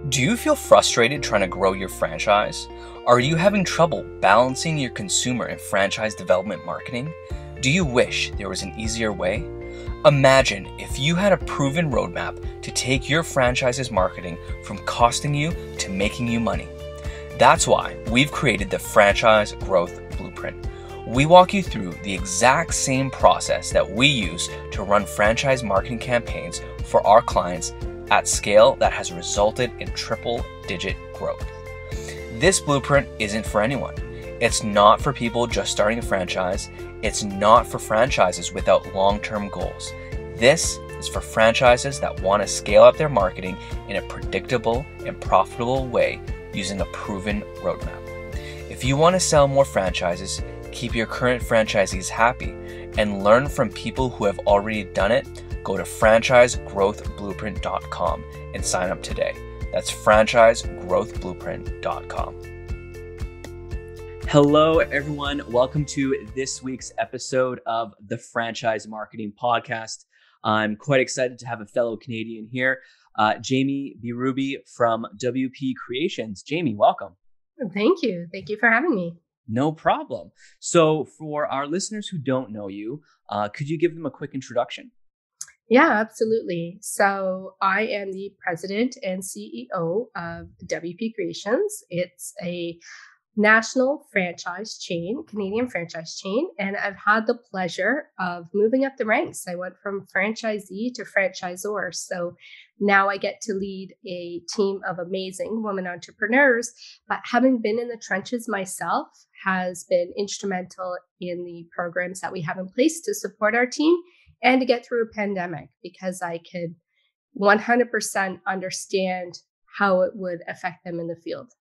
Do you feel frustrated trying to grow your franchise? Are you having trouble balancing your consumer and franchise development marketing? Do you wish there was an easier way? Imagine if you had a proven roadmap to take your franchise's marketing from costing you to making you money. That's why we've created the Franchise Growth Blueprint. We walk you through the exact same process that we use to run franchise marketing campaigns for our clients at scale that has resulted in triple-digit growth. This blueprint isn't for anyone. It's not for people just starting a franchise. It's not for franchises without long-term goals. This is for franchises that want to scale up their marketing in a predictable and profitable way using a proven roadmap. If you want to sell more franchises, keep your current franchisees happy, and learn from people who have already done it, go to franchisegrowthblueprint.com and sign up today. That's franchisegrowthblueprint.com. Hello, everyone. Welcome to this week's episode of the Franchise Marketing Podcast. I'm quite excited to have a fellow Canadian here, Jamie Berube from WP Creations. Jamie, welcome. Thank you. Thank you for having me. No problem. So for our listeners who don't know you, could you give them a quick introduction? Yeah, absolutely. So I am the president and CEO of WP Creations. It's a national franchise chain, Canadian franchise chain, and I've had the pleasure of moving up the ranks. I went from franchisee to franchisor. So now I get to lead a team of amazing women entrepreneurs, but having been in the trenches myself has been instrumental in the programs that we have in place to support our team and to get through a pandemic, because I could 100% understand how it would affect them in the field.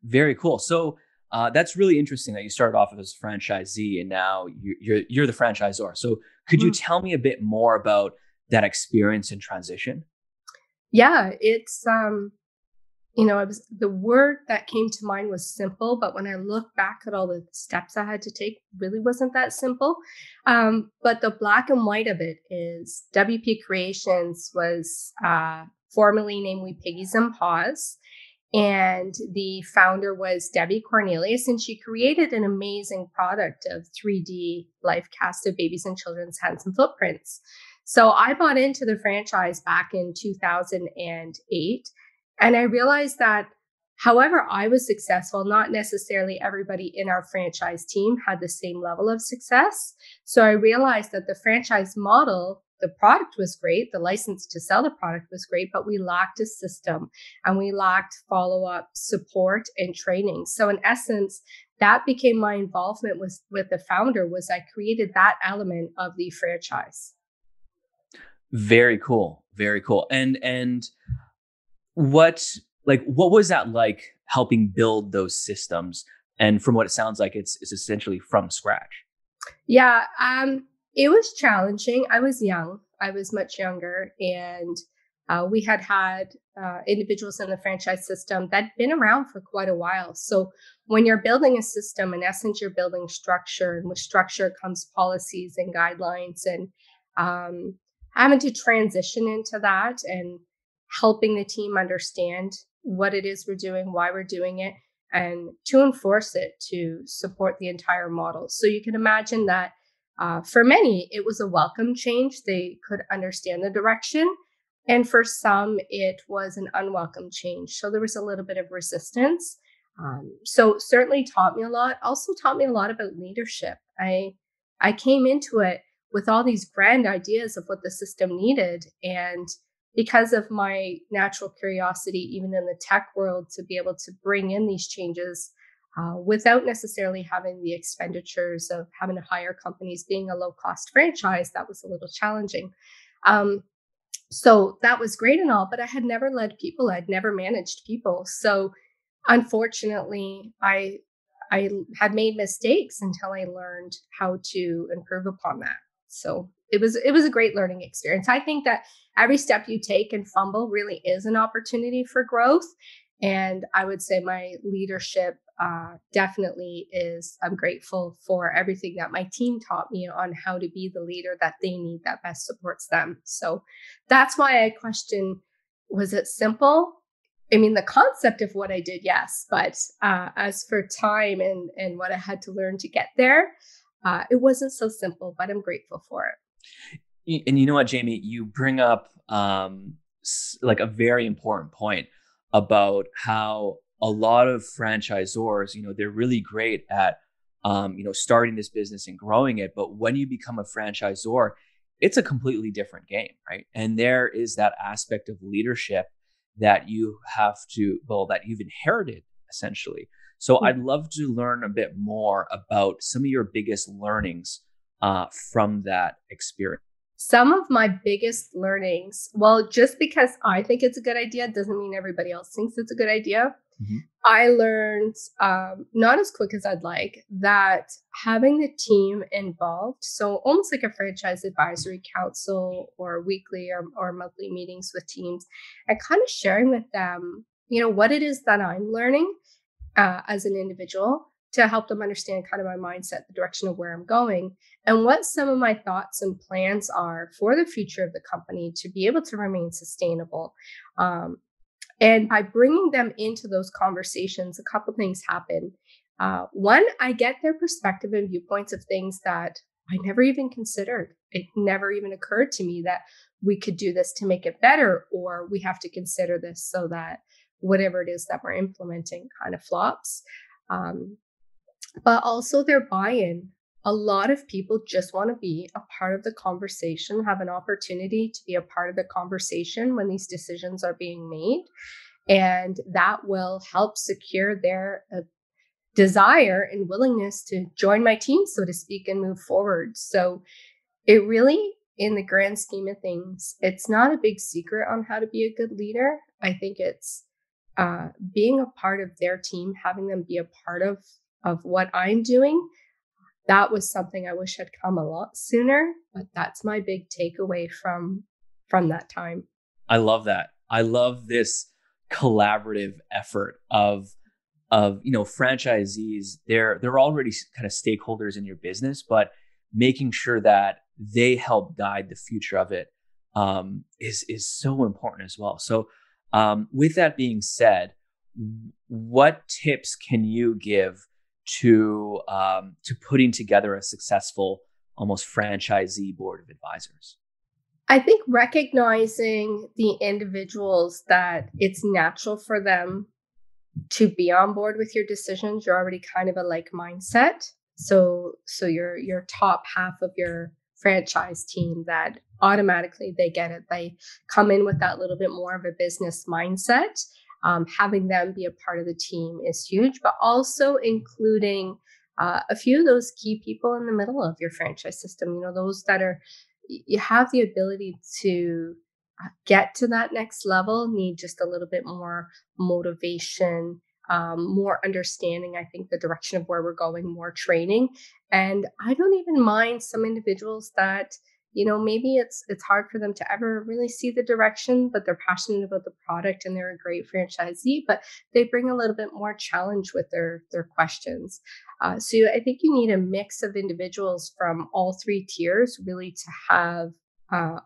Very cool. So that's really interesting that you started off as a franchisee and now you're the franchisor. So could you tell me a bit more about that experience and transition? Yeah, it's the word that came to mind was simple, but when I look back at all the steps I had to take, really wasn't that simple. But the black and white of it is WP Creations was formerly named We Piggies and Paws. And the founder was Debbie Cornelius, and she created an amazing product of 3D life cast of babies and children's hands and footprints. So I bought into the franchise back in 2008. And I realized that however I was successful, not necessarily everybody in our franchise team had the same level of success. So I realized that the franchise model, the product was great, the license to sell the product was great, but we lacked a system and we lacked follow-up support and training. So in essence, that became my involvement with the founder, was I created that element of the franchise. Very cool. Very cool. And what was that like, helping build those systems? And from what it sounds like, it's essentially from scratch. Yeah, it was challenging. I was young. I was much younger, and we had individuals in the franchise system that'd been around for quite a while. So when you're building a system, in essence, you're building structure, and with structure comes policies and guidelines, and having to transition into that and helping the team understand what it is we're doing, why we're doing it, and to enforce it to support the entire model. So you can imagine that for many, it was a welcome change. They could understand the direction. And for some, it was an unwelcome change. So there was a little bit of resistance. So certainly taught me a lot. Also taught me a lot about leadership. I came into it with all these grand ideas of what the system needed. And because of my natural curiosity, even in the tech world, to be able to bring in these changes without necessarily having the expenditures of having to hire companies, being a low-cost franchise, that was a little challenging. So that was great and all, but I had never led people. I'd never managed people. So unfortunately, I had made mistakes until I learned how to improve upon that. So it was a great learning experience. I think that every step you take and fumble really is an opportunity for growth. And I would say my leadership definitely is, I'm grateful for everything that my team taught me on how to be the leader that they need that best supports them. So that's why I question, was it simple? I mean, the concept of what I did, yes, but as for time and what I had to learn to get there, it wasn't so simple. But I'm grateful for it. And you know what, Jamie, you bring up like a very important point about how a lot of franchisors, they're really great at, starting this business and growing it. But when you become a franchisor, it's a completely different game, right? And there is that aspect of leadership that you have to, well, that you've inherited essentially. So I'd love to learn a bit more about some of your biggest learnings from that experience. Some of my biggest learnings, well, just because I think it's a good idea doesn't mean everybody else thinks it's a good idea. Mhm. I learned, not as quick as I'd like, that having the team involved, so almost like a franchise advisory council or weekly or monthly meetings with teams, and kind of sharing with them, what it is that I'm learning as an individual to help them understand kind of my mindset, the direction of where I'm going, and what some of my thoughts and plans are for the future of the company to be able to remain sustainable. And by bringing them into those conversations, a couple things happen. One, I get their perspective and viewpoints of things that I never even considered. It never even occurred to me that we could do this to make it better, or we have to consider this so that whatever it is that we're implementing kind of flops. Um, but also their buy-in. A lot of people just want to be a part of the conversation, have an opportunity to be a part of the conversation when these decisions are being made. And that will help secure their desire and willingness to join my team, so to speak, and move forward. So it really, in the grand scheme of things, it's not a big secret on how to be a good leader. I think it's being a part of their team, having them be a part of what I'm doing. That was something I wish had come a lot sooner, but that's my big takeaway from that time. I love that. I love this collaborative effort of franchisees. They're already kind of stakeholders in your business, but making sure that they help guide the future of it is so important as well. So with that being said, what tips can you give to putting together a successful almost franchisee board of advisors? I think recognizing the individuals that it's natural for them to be on board with your decisions. You're already kind of a like mindset. So your top half of your franchise team, that automatically they get it. They come in with that little bit more of a business mindset. Having them be a part of the team is huge, but also including a few of those key people in the middle of your franchise system. Those that are, you have the ability to get to that next level, need just a little bit more motivation, more understanding, I think, the direction of where we're going, more training. And I don't even mind some individuals that, maybe it's hard for them to ever really see the direction, but they're passionate about the product and they're a great franchisee, but they bring a little bit more challenge with their questions. So I think you need a mix of individuals from all three tiers really to have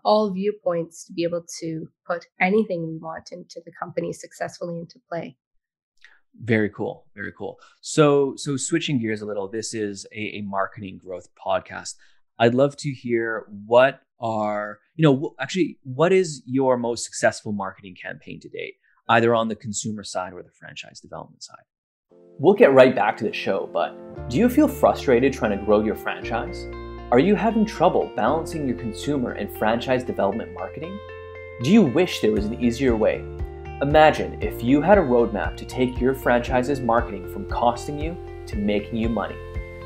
all viewpoints to be able to put anything we want into the company successfully into play. Very cool. Very cool. So switching gears a little, this is a marketing growth podcast. I'd love to hear what is your most successful marketing campaign to date, either on the consumer side or the franchise development side. We'll get right back to the show, but do you feel frustrated trying to grow your franchise? Are you having trouble balancing your consumer and franchise development marketing? Do you wish there was an easier way? Imagine if you had a roadmap to take your franchise's marketing from costing you to making you money.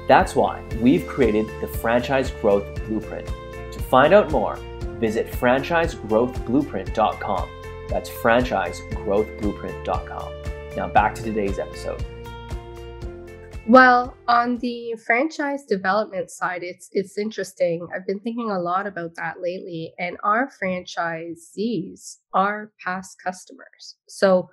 That's why we've created the Franchise Growth Blueprint. To find out more, visit franchisegrowthblueprint.com. That's franchisegrowthblueprint.com. Now back to today's episode. Well, on the franchise development side, it's interesting. I've been thinking a lot about that lately, and our franchisees are past customers. So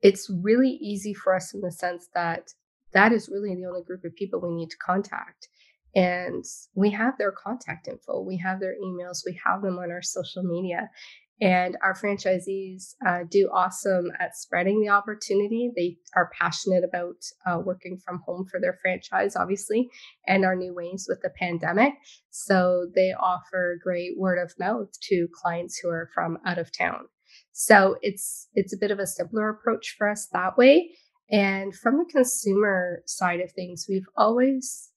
it's really easy for us in the sense that that is really the only group of people we need to contact. And we have their contact info, we have their emails, we have them on our social media. And our franchisees do awesome at spreading the opportunity. They are passionate about working from home for their franchise, obviously, and our new ways with the pandemic. So they offer great word of mouth to clients who are from out of town. So it's a bit of a simpler approach for us that way. And from the consumer side of things, we've always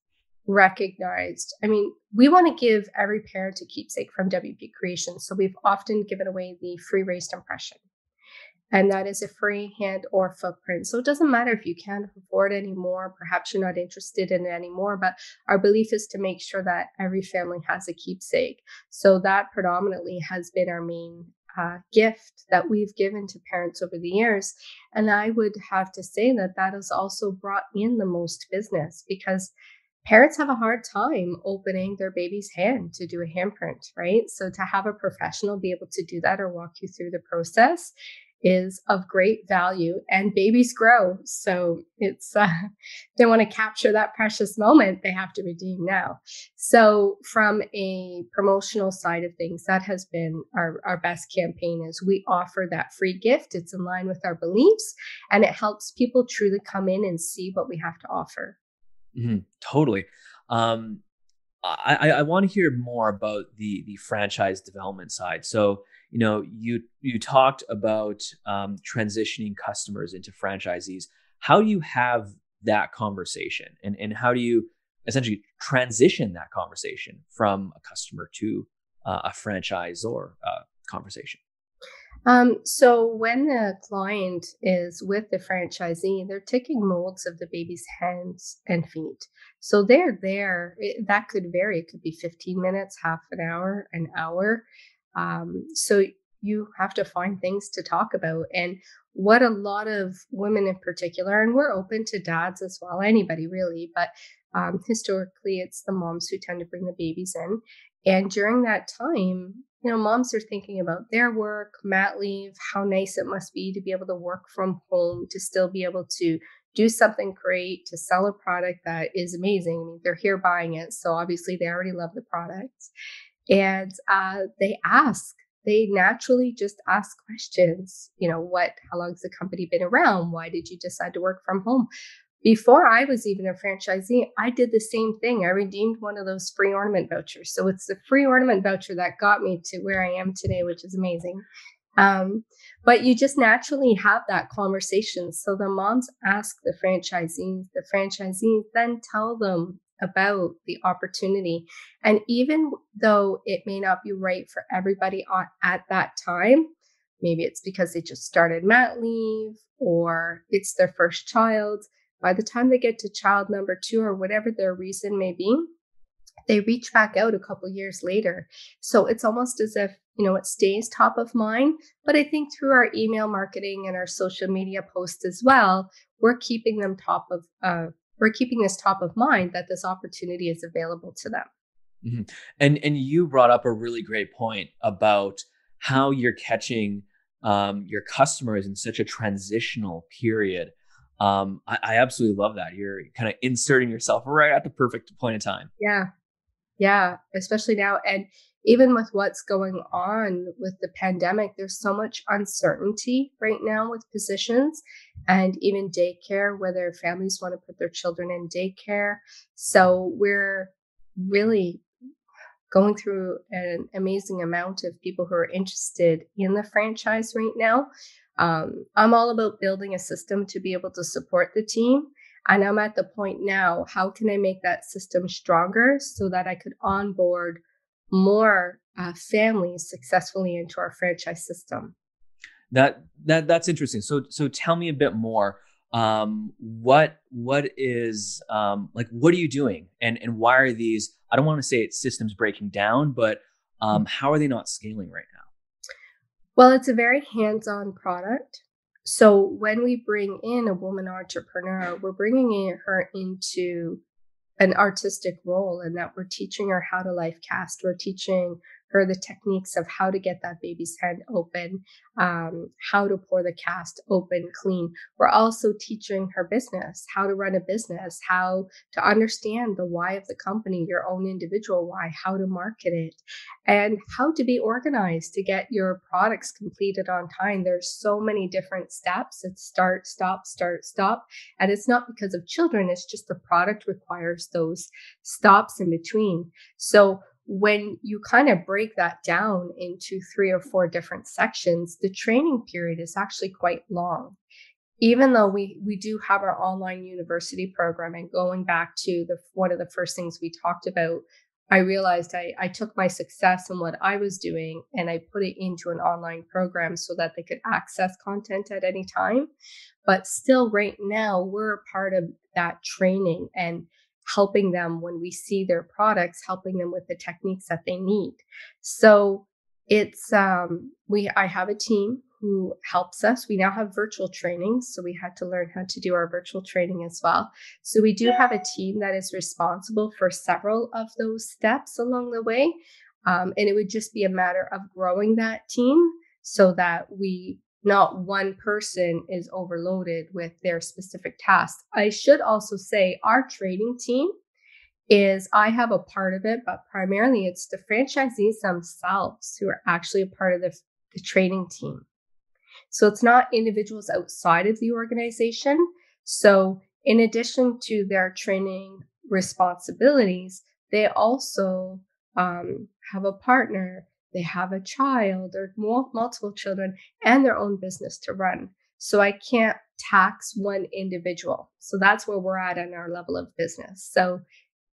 recognized, I mean, we want to give every parent a keepsake from WP Creation. So we've often given away the free raised impression. And that is a free hand or footprint. So it doesn't matter if you can't afford it anymore. Perhaps you're not interested in it anymore. But our belief is to make sure that every family has a keepsake. So that predominantly has been our main gift that we've given to parents over the years. And I would have to say that that has also brought in the most business because parents have a hard time opening their baby's hand to do a handprint, right? So to have a professional be able to do that or walk you through the process is of great value, and babies grow. So it's they want to capture that precious moment, they have to redeem now. So from a promotional side of things, that has been our best campaign is we offer that free gift. It's in line with our beliefs and it helps people truly come in and see what we have to offer. Totally. Um, I want to hear more about the franchise development side. So, you talked about transitioning customers into franchisees. How do you have that conversation, and how do you essentially transition that conversation from a customer to a franchisor conversation? So when the client is with the franchisee, they're taking molds of the baby's hands and feet. So they're there. That could vary. It could be 15 minutes, half an hour, an hour. So you have to find things to talk about. And what a lot of women in particular, and we're open to dads as well, anybody really, but historically it's the moms who tend to bring the babies in. And during that time, moms are thinking about their work, mat leave, how nice it must be to be able to work from home, to still be able to do something great, to sell a product that is amazing. I mean, they're here buying it. So obviously they already love the products. And they naturally just ask questions. How long has the company been around? Why did you decide to work from home? Before I was even a franchisee, I did the same thing. I redeemed one of those free ornament vouchers. So it's the free ornament voucher that got me to where I am today, which is amazing. But you just naturally have that conversation. So the moms ask the franchisees then tell them about the opportunity. And even though it may not be right for everybody at that time, maybe it's because they just started mat leave or it's their first child. By the time they get to child number 2 or whatever their reason may be, they reach back out a couple years later. So it's almost as if, it stays top of mind. But I think through our email marketing and our social media posts as well, we're keeping this top of mind that this opportunity is available to them. And you brought up a really great point about how you're catching your customers in such a transitional period. I absolutely love that. You're kind of inserting yourself right at the perfect point in time. Yeah. Yeah. Especially now. And even with what's going on with the pandemic, there's so much uncertainty right now with positions and even daycare, whether families want to put their children in daycare. So we're really going through an amazing amount of people who are interested in the franchise right now. I'm all about building a system to be able to support the team. And I'm at the point now, how can I make that system stronger so that I could onboard more families successfully into our franchise system? That's interesting. So tell me a bit more. What is what are you doing, and why are these? I don't want to say it's systems breaking down, but how are they not scaling right now? Well, it's a very hands-on product. So when we bring in a woman entrepreneur, we're bringing her into an artistic role, and that we're teaching her how to life cast. We're teaching her the techniques of how to get that baby's head open, how to pour the cast open clean. We're also teaching her business, how to run a business, how to understand the why of the company, your own individual why, how to market it, and how to be organized to get your products completed on time. There's so many different steps. It's start, stop, start, stop. And it's not because of children, it's just the product requires those stops in between. So when you kind of break that down into 3 or 4 different sections, the training period is actually quite long. Even though we do have our online university program, and going back to one of the first things we talked about, I realized I took my success in what I was doing and I put it into an online program so that they could access content at any time. But still, right now, we're a part of that training and helping them when we see their products, helping them with the techniques that they need. So it's I have a team who helps us. We now have virtual trainings, so we had to learn how to do our virtual training as well. So we do have a team that is responsible for several of those steps along the way. And it would just be a matter of growing that team so that not one person is overloaded with their specific tasks. I should also say our training team I have a part of it, but primarily it's the franchisees themselves who are actually a part of the training team. So it's not individuals outside of the organization. So in addition to their training responsibilities, they also have a partner, they have a child or multiple children and their own business to run. So I can't tax one individual. So that's where we're at in our level of business. So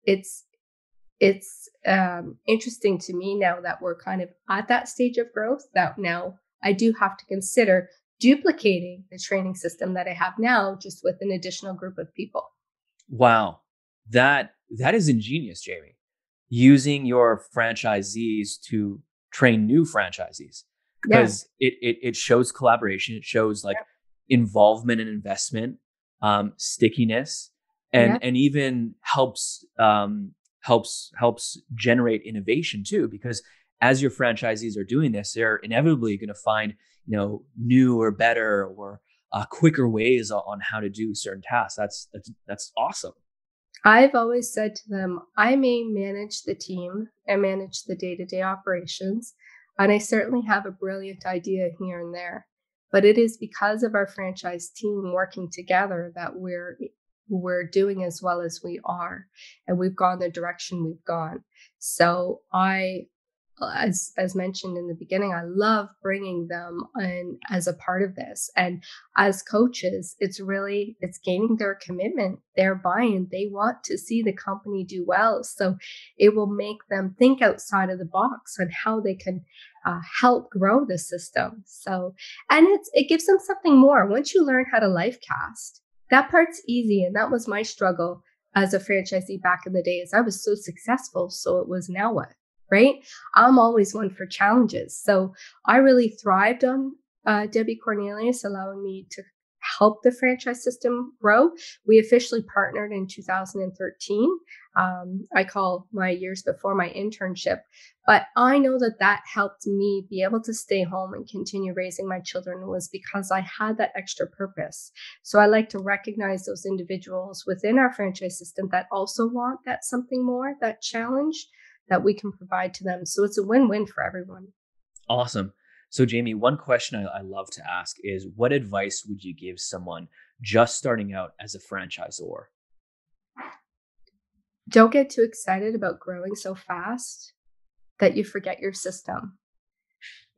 it's interesting to me now that we're kind of at that stage of growth that now I do have to consider duplicating the training system that I have now, just with an additional group of people. Wow. That is ingenious, Jamie. Using your franchisees to train new franchisees, because it shows collaboration. It shows like involvement and investment, stickiness, and even helps generate innovation too, because as your franchisees are doing this, they're inevitably going to find, new or better or quicker ways on how to do certain tasks. That's awesome. I've always said to them, I may manage the team and manage the day-to-day operations, and I certainly have a brilliant idea here and there, but it is because of our franchise team working together that we're doing as well as we are, and we've gone the direction we've gone. So as mentioned in the beginning, I love bringing them in as a part of this. And as coaches, it's gaining their commitment, their buy-in. They want to see the company do well. So it will make them think outside of the box on how they can help grow the system. So, and it gives them something more. Once you learn how to life cast, that part's easy. And that was my struggle as a franchisee back in the day, is I was so successful. So it was, now what? Right? I'm always one for challenges. So I really thrived on Debbie Cornelius allowing me to help the franchise system grow. We officially partnered in 2013. I call my years before my internship, but I know that helped me be able to stay home and continue raising my children, was because I had that extra purpose. So I like to recognize those individuals within our franchise system that also want that something more, that challenge that we can provide to them. So it's a win-win for everyone. Awesome. So Jamie, one question I love to ask is, what advice would you give someone just starting out as a franchisor? Don't get too excited about growing so fast that you forget your system.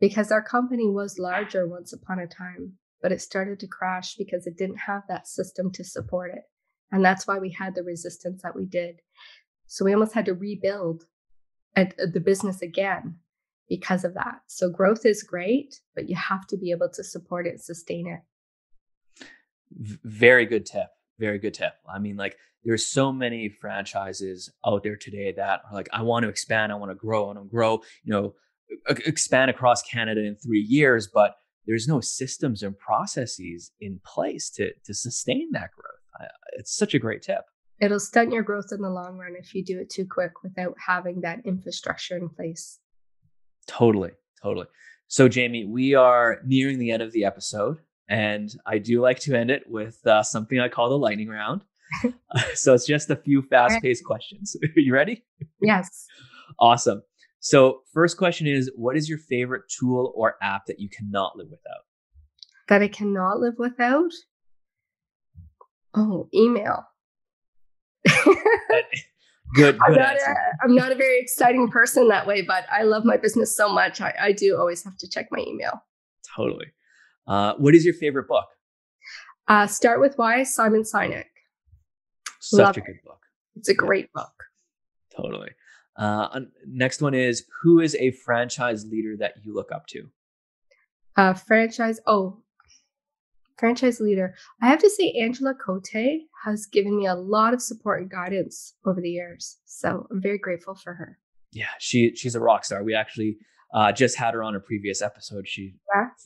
Because our company was larger once upon a time, but it started to crash because it didn't have that system to support it. And that's why we had the resistance that we did. So we almost had to rebuild the business again because of that. So growth is great, but you have to be able to support it and sustain it. Very good tip. Very good tip. I mean, like, there's so many franchises out there today that are like, I want to expand, I want to grow, expand across Canada in 3 years, but there's no systems and processes in place to sustain that growth. It's such a great tip. It'll stunt your growth in the long run if you do it too quick without having that infrastructure in place. Totally, totally. So, Jamie, we are nearing the end of the episode, and I do like to end it with something I call the lightning round. So it's just a few fast-paced questions. You ready? Yes. Awesome. So, first question is, what is your favorite tool or app that you cannot live without? That I cannot live without? Oh, email. Good answer. I'm not a very exciting person that way, but I love my business so much. I do always have to check my email. Totally. What is your favorite book? Start With Why, Simon Sinek. Such a good book. It's a great book. Totally. Next one is, who is a franchise leader that you look up to? Franchise leader. I have to say Angela Cote has given me a lot of support and guidance over the years. So I'm very grateful for her. Yeah, she's a rock star. We actually just had her on a previous episode. She's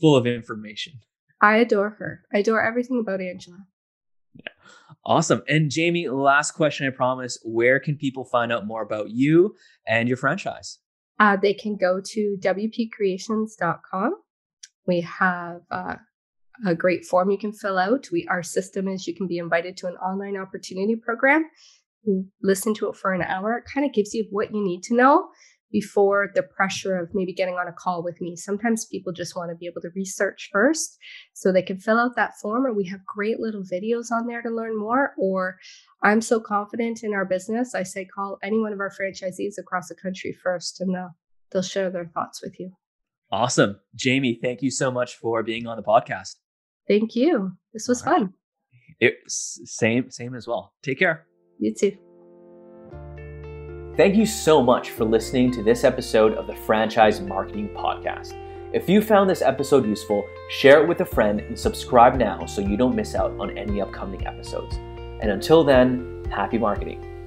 full of information. I adore her. I adore everything about Angela. Yeah. Awesome. And Jamie, last question, I promise. Where can people find out more about you and your franchise? They can go to wpcreations.com. We have a great form you can fill out. Our system is you can be invited to an online opportunity program. You listen to it for an hour. It kind of gives you what you need to know before the pressure of maybe getting on a call with me. Sometimes people just want to be able to research first, so they can fill out that form, and we have great little videos on there to learn more. Or I'm so confident in our business, I say call any one of our franchisees across the country first, and they'll share their thoughts with you. Awesome. Jamie, thank you so much for being on the podcast. Thank you. This was fun. Same as well. Take care. You too. Thank you so much for listening to this episode of the Franchise Marketing Podcast. If you found this episode useful, share it with a friend and subscribe now so you don't miss out on any upcoming episodes. And until then, happy marketing.